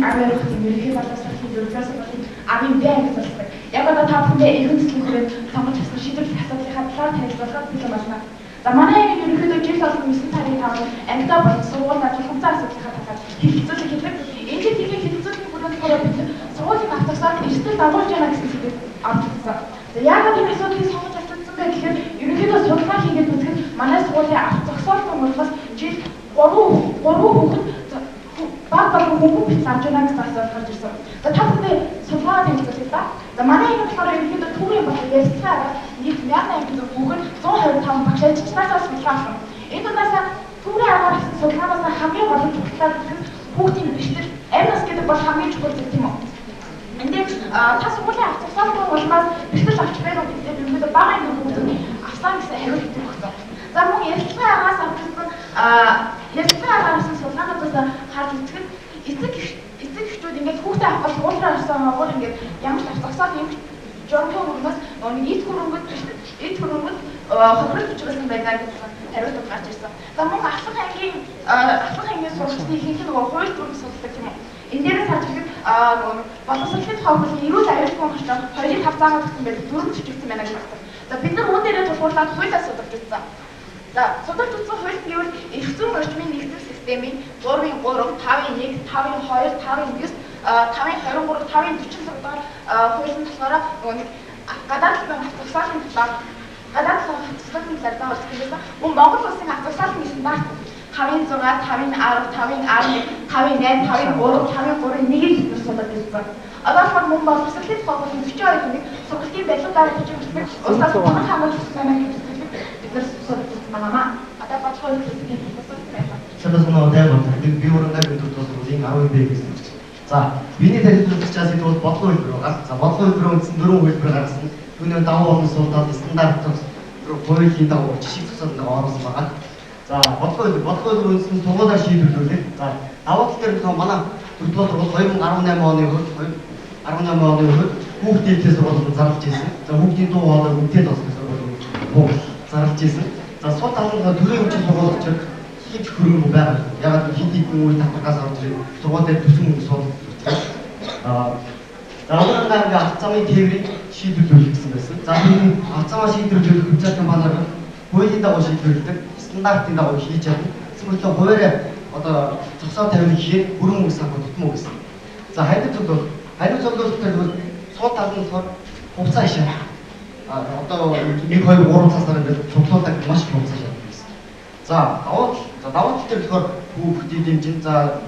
амир хотын ерөнхий боловсролын зөвлөлөөс болон амын байн гэж байна. Яг одоо та бүхэндээ их үндэслэх хүрээд сонгож авсан шийдвэрлэх асуудлынхаа талаар танилцуулахад бэлэн болно. За манай ангид ерөнхийдөө жил болгон 9 сарын 5-нд ангидаа болон сургууль ажиллахуйцаа асуудлынхаа талаар хэлэлцүүлэг хийдэг. Энэ зүйлийг хэлэлцүүлэхийн хүрээнд бид сургуулийн автосаар эрсдэл дагуулж яана гэсэн зүйлийг авч үзсэн. За яагаад энэ асуудлыг сонгож авчихсан бэ гэхээр ерөнхийдөө судалгаа хийгээд үзэхэд манай сургуулийн авто зогсоолын улмаас жил 3 хүүхэд баг хүүхэд бит авч яана гэсэн асуудал гарч ирсэн. За та бүхэнд судалгаа хийх та. За манай энэ болохоор ерөнхийдөө түүхийн болон ярилцлагаараа нийт 1800 хүүхэд 125 багш ажилчнаас судалгаа авсан. Энэ дундаас түүний агаар хийсэн судалгаанаас хамгийн гол нь тусдаад хүүхдийн бэлтгэл амь нас гэдэг бол хамгийн чухал зүйл тийм үү? Энд та сургуулийн автобусны улмаас бэлтгэл авч байна уу гэдэг ерөнхийдөө бага юм хүүхэд авсан гэсэн хариулт өгсөн. За мөн ярилцлагын агаас авсан ярилцлагын агаас судалгаануудаас харж үзэхэд эцэг эхчүүд ингээд хүүхдээ авах уулраа авсан гол ингээд ямар ч авцагсаад юм жонхоо хөрмөс нэг эд хөрөнгөд хохирол бичсэн байдаг гэсэн хариулт гарч ирсэн. За мөн ахлах ангийн сургалтын ихэнх нөгөө хууль дүрм судалдаг юм уу? Энэ дээрээс харж ихэд боловсролын хохирол эрүүл аюулгүй орчин хоёрын тавцаагаар гэсэн байдаг дүрм бичигдсэн байна гэж байна. За бид нар үүн дээрээ тулгуурлаад хуулиас судалж үзсэн. За судалж үзсэн хууль нь гэвэл эрх зүйн орчмын нэгдсэн системийн 3-ын 3, 5-ын 1, 5-ын 2, 5-ын 9, 5-ын 23, 5-ын 46 дугаар хуулийн болохоор нөгөө гадаадын автобусны талаар гадаадын талаар үзсэн. Мөн Монгол улсын автобусны стандарт 5-ын 6, 5-ын 10, 5-ын 11, 5-ын 8, 5-ын 3, 5-ын 3-ын 1-ийг бид судалж үзсэн. Одоо болохоор мөн боловсролын хогвол 42 хүнийг сургалтын байдлуудаар бичигдсэн. Улсаас томор хамгаалж байна гэж бид нар судалж байна. Одоо бодлого хэлхийг Sebesar tema, bi урангаар өдөртөө сургуулийн 10 б гэсэн. За, биений тархины чаас ಇದು бодлого хэлбэр байгаа. За, бодлого хэлбэр үндсэн 4 хэлбэр гаргасан. Түүний давуу болон суултаад стандарт хуулийн дагуу жишг тусаад оруулсан байгаа. За, бодлого хэлбэр үндсэн сургуулиар шийдвэрлүүлээ. За, давуу тал дээр манай 4-р сургууль 2018 оны хүртэл хүүхдийн дэвтэр сургуулиуд зарлж ирсэн. За, хүүхдийн дуу хоолой үнэтэй тосгох сургуулиуд зарлж ирсэн. За, сул талынхаа төрийн хүчин сургуулиуд хит хөрөнгө байгаа. Яг хит үйл татваргаас орж ирэх сургууль дээр төсөн мөнгө суулгах. Дааврын авцамын тээврийг шийдвэрлэх гэсэн байсан. За энэ авцамаа шийдвэрлэх хүчтэй компаниар хуулийн дагуу шийдвэрлэдэг, стандартын дагуу хийж чадна. Эсвэл хуваарь одоо зогсоо тавих хийхэд бүрэн мөнгө санхүү тутмаа гэсэн. За хариу цуглуулалт гэвэл сул талын хугацаа ишээ. Одоо 1 2 3 цагаар ингээд цуглуулдаг маш их хугацаа шаарддаг гэсэн. За давуу тал дээр болохоор хүүхдийн дэмжин за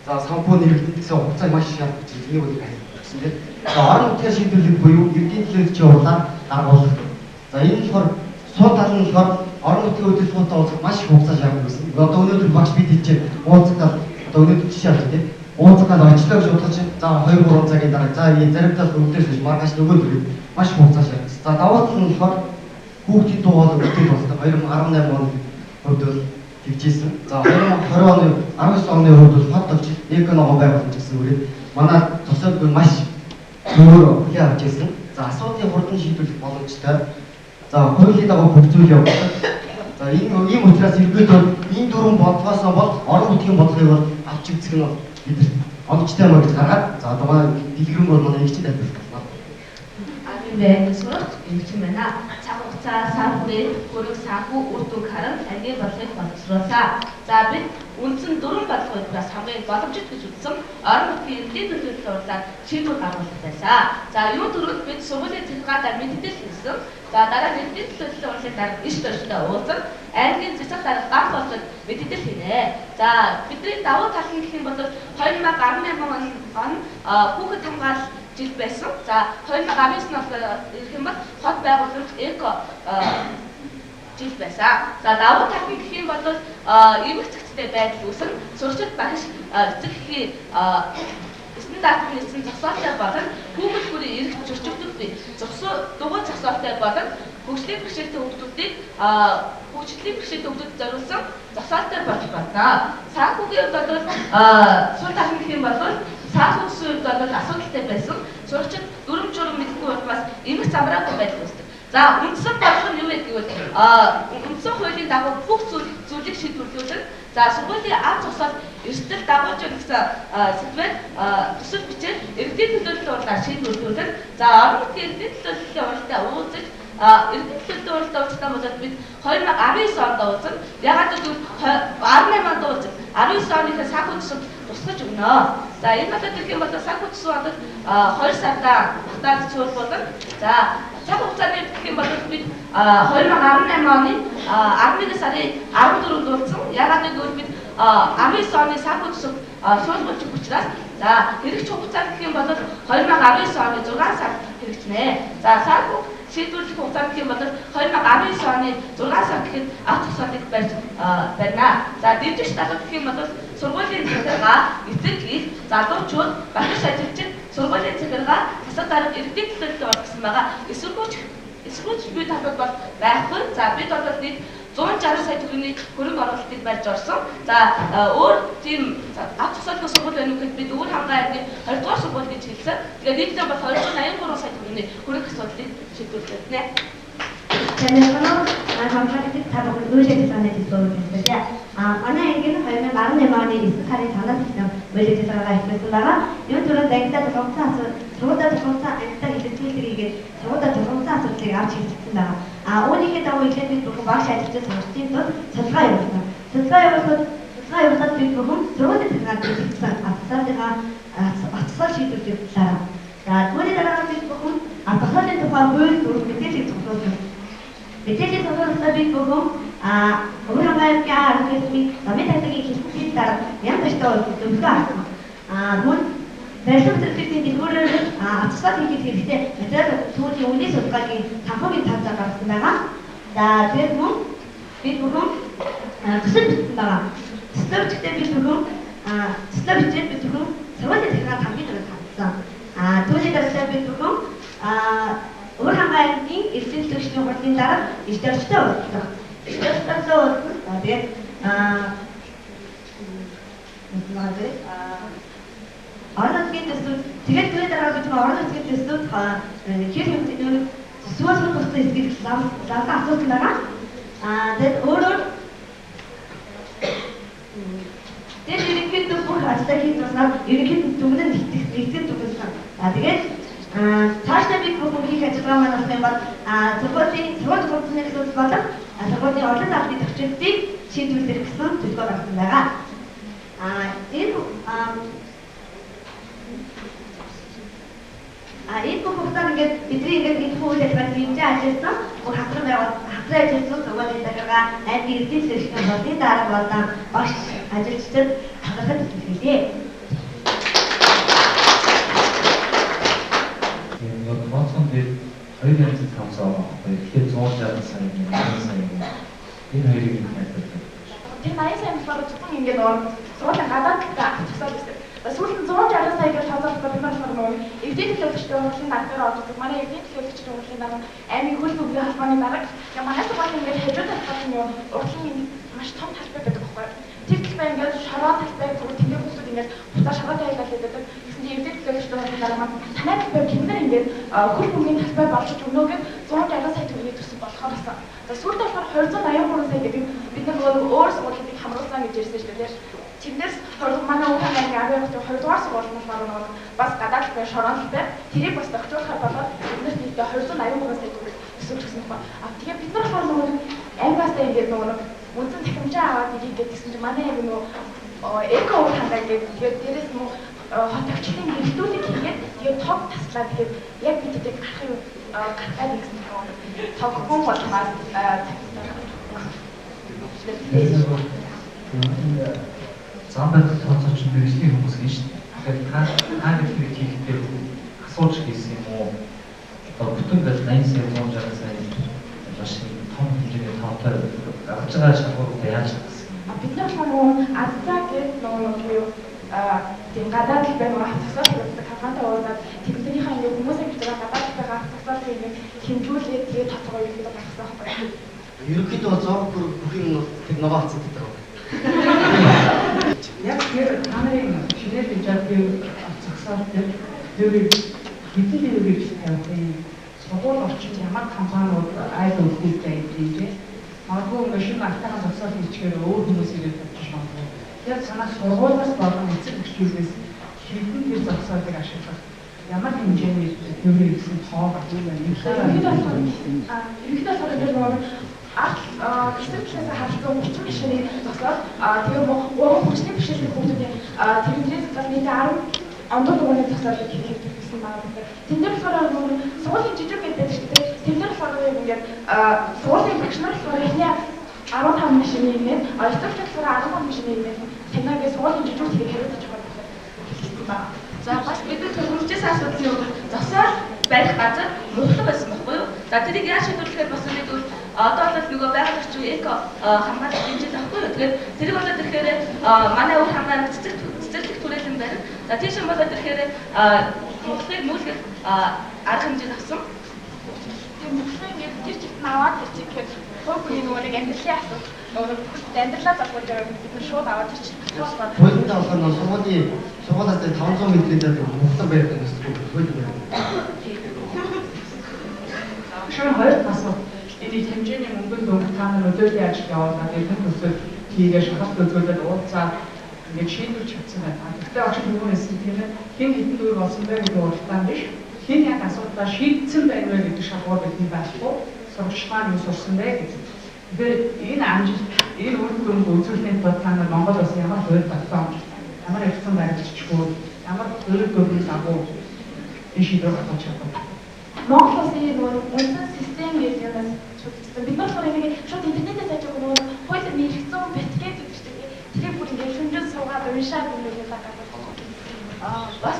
санхүү нэрвэлтэн гэсэн хугацааг маш их шаарддаг. Энийг бол хэлсэн тийм. За орон нутгийн шийдвэрлэх буюу эрдийн төлөвлөгч явуулаад даргуулах. За энэ болохоор сул тал нь болохоор орон нутгийн удирдлагуудаа уулзах маш их хугацаа шаарддаг гэсэн. Одоо өнөөдөр багш бид хэлжээ уулзахад одоо өнөөдөр жишээ авчих тийм. Уулзахад очлоо гэж бодлоо чинь за 2 3 цагийн дараа за энэ заримдаа өвдөөс биш маргааш нөгөө төрөй маш их хугацаа шаарддаг. За давуу тал нь болохоор хүүхдийн дуу хоолой өвдөж болдог 2018 онд хувьд тэгжсэн. За 2020 оны 19 оны хувьд бол хот товч нэг ногоо байгуулж гэсэн үрээ манай тосолгүй маш өөр хий авч ирсэн. За асуудлын хурдан шийдвэрлэх боломжтой. За хуулийн дагуу бүх зүйл явуулдаг. За ийм учраас ерөнхийдөө энэ дөрвөн бодлогоос бол орон нутгийн бодлогыг бол авч үзэх нь бид онгочтой мөн гэж гаргаад за одоо манай дэлгэрэн бол манай эгчтэй тайлбарлах. Амин сурах юм байна. Цаг хугацаа сар хүрээ хөрөг санхүү үр дүн харан ангийн бодлогыг боловсруулаа. За бид үндсэн 4 бодлогоос хамгийн боломжит гэж үзсэн орон нутгийн эрдэнэ төлөвлөлт урлаад шийдвэр гаргуулах байсан. За юу дөрөвд бид сургуулийн захиргаанаар мэдээлэл хийсэн. За дараа нь эрдэнэ төлөвлөлт урлалын дараа иш төрөлтөд уулзсан аймгийн цэцэг дарга гар болоод мэдээлэл хийнэ. За бидний давуу тал нь гэх юм бол 2018 он хүүхэд хамгаалал жил байсан. За 2019 онд ирэх юм бол хот байгууламж эко жил байсан. За давуу тал нь гэх юм бол эмх цэгцтэй байдал үүсэн сурчид багш эцэгхийн стандарт хийсэн зогсоолтой болон хүүхэд бүрийн эрх зөрчигдөлгүй дугуй зогсоолтой болон хөгжлийн бэрхшээлтэй хүүхдүүдийг зориулсан зогсоолтой болж байна. Санхүүгийн хувьд бол сул тал нь гэх юм бол санхүү төсвийн хувьд бол асуудалтай байсан. Сурагчид дүрм журм мэдгүй учраас эмх замраагүй байдал үүсдэг. За үндсэн бодлого нь юу вэ гэвэл үндсэн хуулийн дагуу бүх зүйлийг шийдвэрлүүлэн за сургуулийн ав зогсоол эрсдэл дагуулж гэсэн сэдвээр төсөл бичээд иргэдийн төлөөлөлтөд урлаа шийдвэрлүүлэн за орон нутгийн иргэдийн төлөөллийн уралдаанд уулзаж иргэдийн төлөөллийн уралдаанд уулзсан болоод бид 2019 онд уулзсан. Ягаад гэвэл 18 онд уулзсан. 19 оныхаа санхүү төсөв тусгаж өгнө. За энэ болоод ирэх юм бол санхүү төсөв болоод 2 сарда баталж цуглуулна. За цаг хугацааны гэх юм бол бид 2018 оны 11 сарын 14-нд уулзсан. Ягаад гэвэл бид 19 оны санхүү төсөв суулгаж өгөх учраас за хэрэгч хугацаа гэх юм бол 2019 оны 6 сард хэрэгжнэ. За санхүү шийдвэрлэх хугацаа гэх юм бол 2019 оны 6 сар гэхэд авах тусгаалыг барьж байна. За дэмжигч талбар гэх юм бол сургуулийн захиргаа, эцэг их, залуучууд, багш ажилчид сургуулийн захиргаа, засаг дарга иргэдийн төлөөлөлд орсон байгаа. Эсвэлж бие талбарт бол байхгүй. За бид бол нийт 160 сая төгрөгийн хөрөнгө оруулалтыг барьж орсон. За өөр тийм авах тусгаалын сургууль байна уу гэхэд бид өөр хамгаалалтын аймгийн 20 дугаар сургууль гэж хэлсэн. Тэгээд нийтдээ бол 283 сая төгрөгийн хөрөнгө асуудлыг шийдвэрлэнэ. 저는 감사드립니다. 다들 의뢰 대상에 disclosure. 언어행위는 2018년에 리스카리 장난 시스템 의뢰 대상가 있었다가 이것들은 내가 적응사서 저보다 적응사 일단 이제 팀들이 저보다 적응사서 제가 같이 있습니다. 오니게다고 이제 조금 막시 아직도 정신도 저가요서 조금 저보다 제가 있었다. 아싸가 아싸시도 있다. 자, 돈에다가 조금 아싸는 동안 보여줄 밑에서 Мэдээллийн сонголтоо бид бүгэн өөрөөр хэлбэл намын тайлбарыг хийх дараа янз бүрийн зөвлөгөө авсан. Мөн барилга зэрлэгтэй дэлгүүрээр атсаад хийх хэрэгтэй материал түүний үнийн судалгаагийн санхүүгийн тавцаа гаргасан байгаа. За тэгээд мөн бид бүгэн төсөл бичсэн байгаа. Төсөл бичгтээ бид бүгэн төсөл бичээд бид бүгэн сургуулийн захиргаа хамгийн түрүүнд хандсан. Түүний дараа бид бүгэн өөр хамгаалалтын эрдэнэ төвчний хурлын дараа иждэрчтэй уулзсан. Иждэрчтэй уулзсан. Тэгээд орон нутгийн төсөв тэгээд түүний дараа бид орон нутгийн төсөв хэр хэмжээний сүүсрэх тусгай эсгийг лавлаа асуусан байгаа. Тэгээд өөрөөр тэгээд ерөнхийд бүх ажлаа хийж байгаа ерөнхийд дүгнэн нэгтгэж өгсөн. Тэгээд цаашдаа бид бүгд хийх ажиллагаа маань болох юм бол сургуулийн хурцны төсөл болон сургуулийн олон талын төвчлөлтийг шийдвэрлэх гэсэн төлөвлөгөө гаргасан байгаа. Энэ бүх хугацаанд ингээд бидний энэ үйл ажиллагаанд хэмжээ ажилласан бүх хасрын ажилласан сургуулийн захиргаа аймгийн эрдэнэ төвчний болон дараа болон багш ажилчид хангалттай төлөвлөлээ. Монцон дээр 255 сая тэгэхээр 160 сая энэ хоёрыг найдварлаа. Тэр 80 сая болохоор зөвхөн ингээд сургуулийн гадаадтай авчихсан байсан. Сүүлийн 160 сая гэж хазаалт бид нар нөгөө эвдээ төлөвлөлтөд урлагийн даргаар ордог. Манай эвдээ төлөвлөлтөд урлагийн дараа аймгийн хөл бөмбөгийн холбооны дараа манай сургуулийн ингээд хажууд талбарын урлагийн маш том талбай байдаг байхгүй. Тэр талбай ингээд шороо талбай зүгээр тэнгэр хүмүүсүүд ингээд буцаа шороо тайлбарлаад байдаг. Гэсэн чинь эвдээ төлөвлөлтөд урлагийн дараа маань танай талбай гинээр ингээд хөл бөмбөгийн талбай болчих өгнө гэж 160 сая төгрөгийн төсөв болохоор байна. За сүүлд болохоор 283 сая гэдэг бид нар өөр сургуулийг хамруулсан гэж ярьсан шүү дээ. Тэрнээс манай өвгөн аймгийн 12 дугаар сургууль маань бас гадаад талбай шорон талбай тэрийг бас тохижуулахаар болоод биднэрт нийтдээ 283 сая төгрөг төсөв өгсөн байна. Тэгээ бид нар болохоор нөгөө аймгаас ингээд нөгөө үнэн тахимжаа аваад ирээд гэсэн чинь манай аймаг нөгөө эко уур хандаа гэдэг дээрээс нөгөө хот төвчлийн хэрэглүүдийг хийгээд тэгээд тог таслаа тэгээд яг бидэд гарахад гэсэн тогхон болгоод Замбайг тооцооч мэргэжлийн хүмүүс гэж тэгэхээр та нэг хийхдээ асууж хийсэн юм уу? Одоо бүтэн гэж 80 сая 160 сая маш том хэмжээний тоотой авч байгаа шалгуурыг яаж хийсэн? Бид нар нөгөө азаа гэдэг нөгөө тийм гадаад талбай нөгөө хавцасаар хэрэгдэг хавцаантай уулзаад тэднийхээ ингээ хүмүүсийн гэж байгаа гадаад талбай хавцасаар ингээ хэмжүүлээд тэгээд тоцгоо юу гэдэг багсаа байхгүй. Ерөнхийдөө бол зураг бүхний тэр нөгөө хавцад дээр. Яг тэр хамрын шинээр жадгийн зогсоор тэр бидний үргэлж тавьсан сургууль орчинд ямар компаниуд айл үлдээтэй юм бэ? Магадгүй машин алтайхан зогсоор хийчихээр өөр хүмүүс ирээд тавьчих юм. Яг санаа сургуулиас болон эцэг эхчүүдээс хэдэн тэр зогсоолыг ашиглах ямар хэмжээний төвлөрийг гэсэн тоо гардаг юм бэ? Ерөнхийдөө сорог хэсэгчлээс хавчсан 30 гишүүний зогсоод тэгээ 3 хүчний бишээсийн хүмүүсийн тэрнээс бас нийт 10 ондоо дугууны зогсоолыг хийсэн байна. Тэн дээр болохоор суулын жижиг гэдэг шиг тэн дээр болохоор ингээд суулын багш нар болохоор эхний 15 машины нэмээд эцэгч болохоор 15 машины нэмээд танаагийн суулын жижиг хэрэг хариуцж байгаа гэсэн байна. За бас бидний төрөмжөөс асуудал юм. Зогсоол байх газар мухлаг байсан байхгүй юу? За тэрийг яаж шийдвэрлэхээр бас нэг одоо бол нөгөө байгаль орчин эко хамгаалалт хэмжээд байхгүй юу? Тэгэхээр тэрийг болоод ирэхээр манай үр хамгаалалт цэцэрлэг түрээлэн байна. За тийш юм болоод ирэхээр мухлагыг нүүлгэх арга хэмжээ авсан. Тэр мөхсөн ингээд тэр чигт наваад тэр чигээр хөөхгүй нөгөө нэг амьдралын асуудал нөгөө амьдралаа залгуул дээр бид шууд аваад ирчих. Хуулийн давхар нь сургуулиас 500 м-ийн дээр мухтар байдаг гэсэн үг хууль байна. Шин хоёр асуу. Энийг хэмжээний мөнгөнд дөнгөж та нар өдөртөө ажил явуулаад энэ төсөл хийгээ шахалт үзүүлээд уулзаад ингээд шийдвэр чадсан байна. Гэхдээ очиж нөгөөс тийм ээ хэн хэдэн дүүр болсон бэ гэдэг уралдаан биш. Хэн яг асуудлаа шийдсэн байна вэ гэдэг шалгуур бидний байхгүй. Сурагчдаа юу сурсан бэ гэдэг. Тэгэхээр энэ амжилт энэ үр дүнг үзүүлэхэд бол та нар Монгол улс ямар хууль тогтоомж ямар явцсан байгууллагчгүй ямар хууль дүрмийн дагуу энэ шийдвэр гаргаж чадсан. Монгол улсын нөгөө үндсэн систем гэдэг юмас бид нар болохоор нэг шууд интернетээс ажиг нөгөө хуулиар нэрхсэн битгээд гэдэг чинь тэрийг бүр ингээд шүнжил суугаад уншаад ингээд байгаа. Бас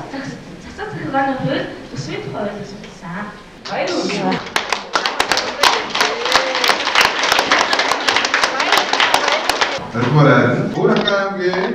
засаг захиргааны хууль төсвийн тухай ойлгуулсан. Баярлалаа. Тэрхүү өөр хангамгийн